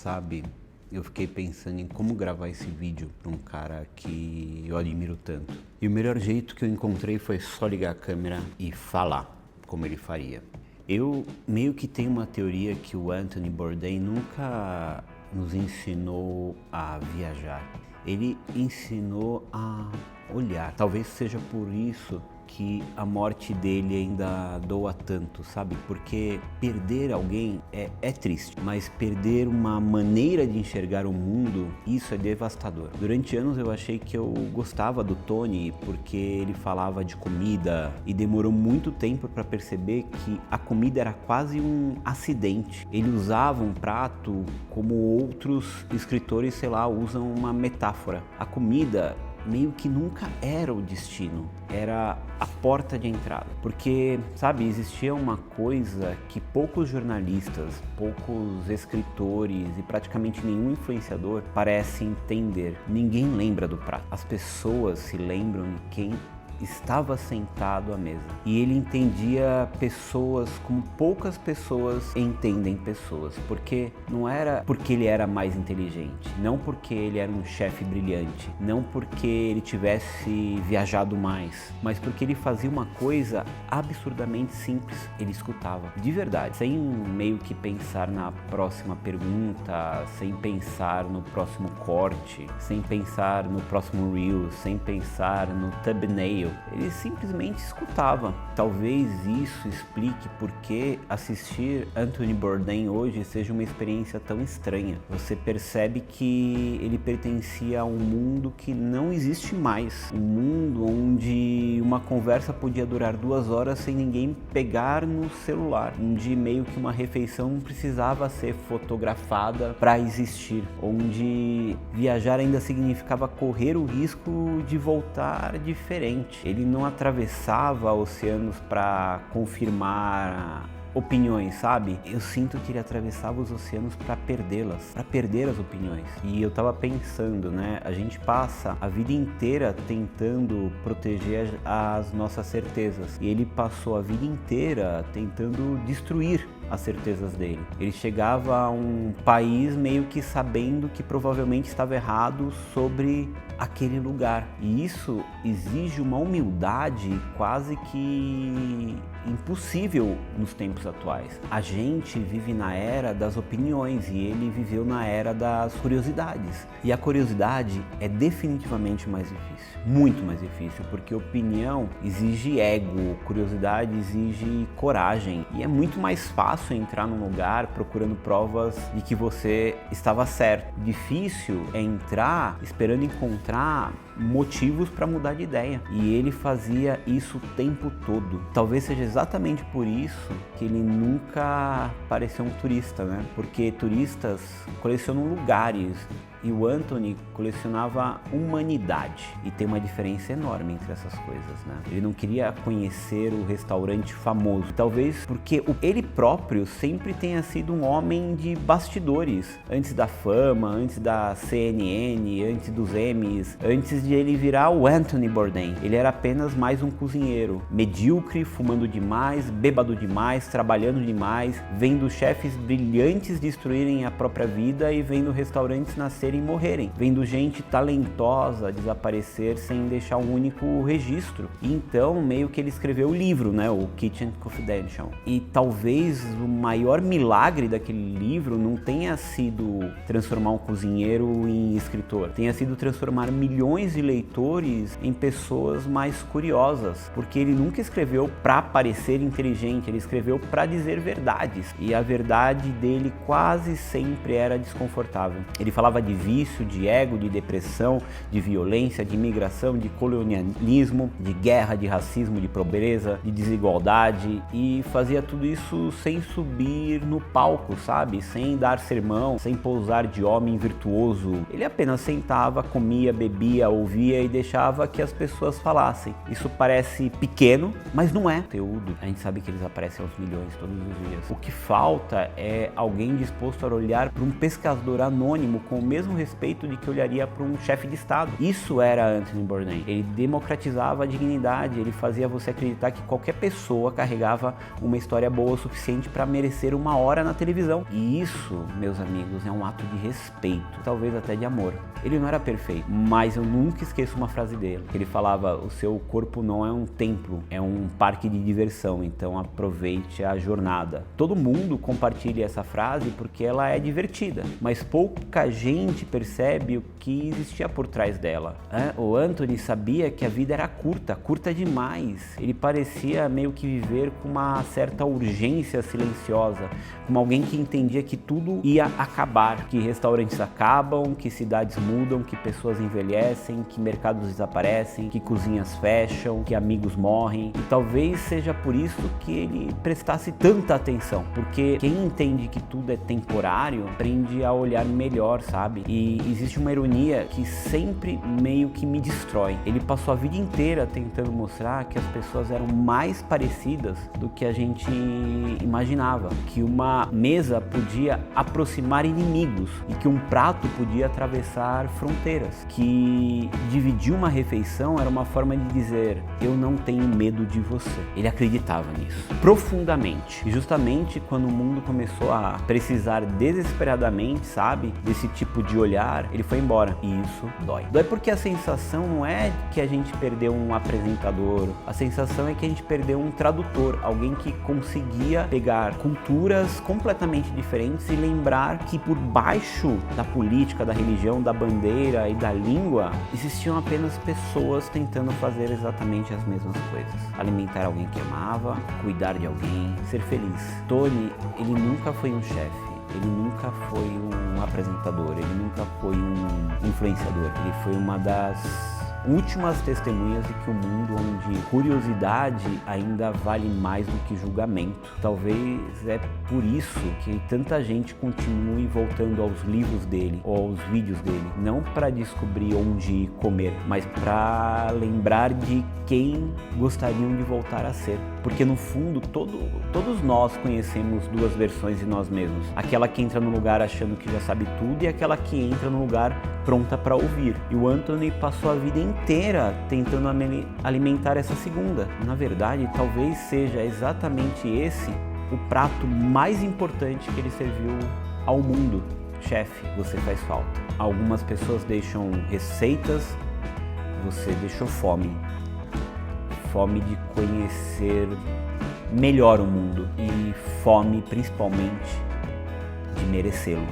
sabe, eu fiquei pensando em como gravar esse vídeo para um cara que eu admiro tanto. E o melhor jeito que eu encontrei foi só ligar a câmera e falar como ele faria. Eu meio que tenho uma teoria que o Anthony Bourdain nunca nos ensinou a viajar. Ele ensinou a olhar. Talvez seja por isso que a morte dele ainda doa tanto, sabe? Porque perder alguém é triste, mas perder uma maneira de enxergar o mundo, isso é devastador. Durante anos eu achei que eu gostava do Tony porque ele falava de comida e demorou muito tempo para perceber que a comida era quase um acidente. Ele usava um prato como outros escritores, sei lá, usam uma metáfora. A comida meio que nunca era o destino, era a porta de entrada. Porque, sabe, existia uma coisa que poucos jornalistas, poucos escritores e praticamente nenhum influenciador parece entender. Ninguém lembra do prato. As pessoas se lembram de quem estava sentado à mesa. E ele entendia pessoas como poucas pessoas entendem pessoas, porque não era porque ele era mais inteligente, não porque ele era um chefe brilhante, não porque ele tivesse viajado mais, mas porque ele fazia uma coisa absurdamente simples. Ele escutava, de verdade, sem meio que pensar na próxima pergunta, sem pensar no próximo corte, sem pensar no próximo reel, sem pensar no thumbnail. Ele simplesmente escutava. Talvez isso explique por que assistir Anthony Bourdain hoje seja uma experiência tão estranha. Você percebe que ele pertencia a um mundo que não existe mais. Um mundo onde uma conversa podia durar 2 horas sem ninguém pegar no celular. Onde meio que uma refeição não precisava ser fotografada para existir. Onde viajar ainda significava correr o risco de voltar diferente. Ele não atravessava oceanos para confirmar opiniões, sabe? Eu sinto que ele atravessava os oceanos para perdê-las, para perder as opiniões. E eu tava pensando, né? A gente passa a vida inteira tentando proteger as nossas certezas. E ele passou a vida inteira tentando destruir as certezas dele. Ele chegava a um país meio que sabendo que provavelmente estava errado sobre aquele lugar. E isso exige uma humildade quase que impossível nos tempos atuais. A gente vive na era das opiniões e ele viveu na era das curiosidades. E a curiosidade é definitivamente mais difícil, muito mais difícil, porque opinião exige ego, curiosidade exige coragem. E é muito mais fácil entrar num lugar procurando provas de que você estava certo. Difícil é entrar esperando encontrar motivos para mudar de ideia. E ele fazia isso o tempo todo. Talvez seja exatamente por isso que ele nunca pareceu um turista, né? Porque turistas colecionam lugares e o Anthony colecionava humanidade. E tem uma diferença enorme entre essas coisas, né? Ele não queria conhecer o restaurante famoso, talvez porque ele próprio sempre tenha sido um homem de bastidores, antes da fama, antes da CNN, antes dos Emmys, antes de ele virar o Anthony Bourdain. Ele era apenas mais um cozinheiro, medíocre, fumando demais, bêbado demais, trabalhando demais, vendo chefes brilhantes destruírem a própria vida e vendo restaurantes nascerem e morrerem, vendo gente talentosa desaparecer sem deixar um único registro. E então meio que ele escreveu o livro, né, o Kitchen Confidential. E talvez o maior milagre daquele livro não tenha sido transformar um cozinheiro em escritor, tenha sido transformar milhões de leitores em pessoas mais curiosas, porque ele nunca escreveu para parecer inteligente, ele escreveu para dizer verdades, e a verdade dele quase sempre era desconfortável. Ele falava de vício, de ego, de depressão, de violência, de imigração, de colonialismo, de guerra, de racismo, de pobreza, de desigualdade, e fazia tudo isso sem subir no palco, sabe? Sem dar sermão, sem pousar de homem virtuoso. Ele apenas sentava, comia, bebia, ouvia e deixava que as pessoas falassem. Isso parece pequeno, mas não é conteúdo. A gente sabe que eles aparecem aos milhões todos os dias. O que falta é alguém disposto a olhar para um pescador anônimo com o mesmo mesmo respeito de que olharia para um chefe de Estado. Isso era Anthony Bourdain. Ele democratizava a dignidade, ele fazia você acreditar que qualquer pessoa carregava uma história boa o suficiente para merecer uma hora na televisão. E isso, meus amigos, é um ato de respeito, talvez até de amor. Ele não era perfeito, mas eu nunca esqueço uma frase dele. Ele falava: o seu corpo não é um templo, é um parque de diversão, então aproveite a jornada. Todo mundo compartilha essa frase porque ela é divertida, mas pouca gente percebe o que existia por trás dela. O Anthony sabia que a vida era curta demais. Ele parecia meio que viver com uma certa urgência silenciosa, como alguém que entendia que tudo ia acabar, que restaurantes acabam, que cidades mudam, que pessoas envelhecem, que mercados desaparecem, que cozinhas fecham, que amigos morrem. E talvez seja por isso que ele prestasse tanta atenção, porque quem entende que tudo é temporário aprende a olhar melhor, sabe? E existe uma ironia que sempre meio que me destrói. Ele passou a vida inteira tentando mostrar que as pessoas eram mais parecidas do que a gente imaginava, que uma mesa podia aproximar inimigos e que um prato podia atravessar fronteiras, que dividir uma refeição era uma forma de dizer: eu não tenho medo de você. Ele acreditava nisso profundamente, e justamente quando o mundo começou a precisar desesperadamente, sabe, desse tipo de olhar, ele foi embora. E isso dói. Dói porque a sensação não é que a gente perdeu um apresentador, a sensação é que a gente perdeu um tradutor, alguém que conseguia pegar culturas completamente diferentes e lembrar que por baixo da política, da religião, da bandeira e da língua existiam apenas pessoas tentando fazer exatamente as mesmas coisas: alimentar alguém que amava, cuidar de alguém, ser feliz. Tony, ele nunca foi um chefe, ele nunca foi um apresentador, ele nunca foi um influenciador. Ele foi uma das últimas testemunhas de que o mundo onde curiosidade ainda vale mais do que julgamento. Talvez é por isso que tanta gente continue voltando aos livros dele ou aos vídeos dele, não para descobrir onde comer, mas para lembrar de quem gostariam de voltar a ser. Porque no fundo todos nós conhecemos duas versões de nós mesmos: aquela que entra no lugar achando que já sabe tudo e aquela que entra no lugar pronta para ouvir. E o Anthony passou a vida inteira tentando alimentar essa segunda. Na verdade, talvez seja exatamente esse o prato mais importante que ele serviu ao mundo. Chefe, você faz falta. Algumas pessoas deixam receitas, você deixou fome. Fome de conhecer melhor o mundo e fome, principalmente, de merecê-lo.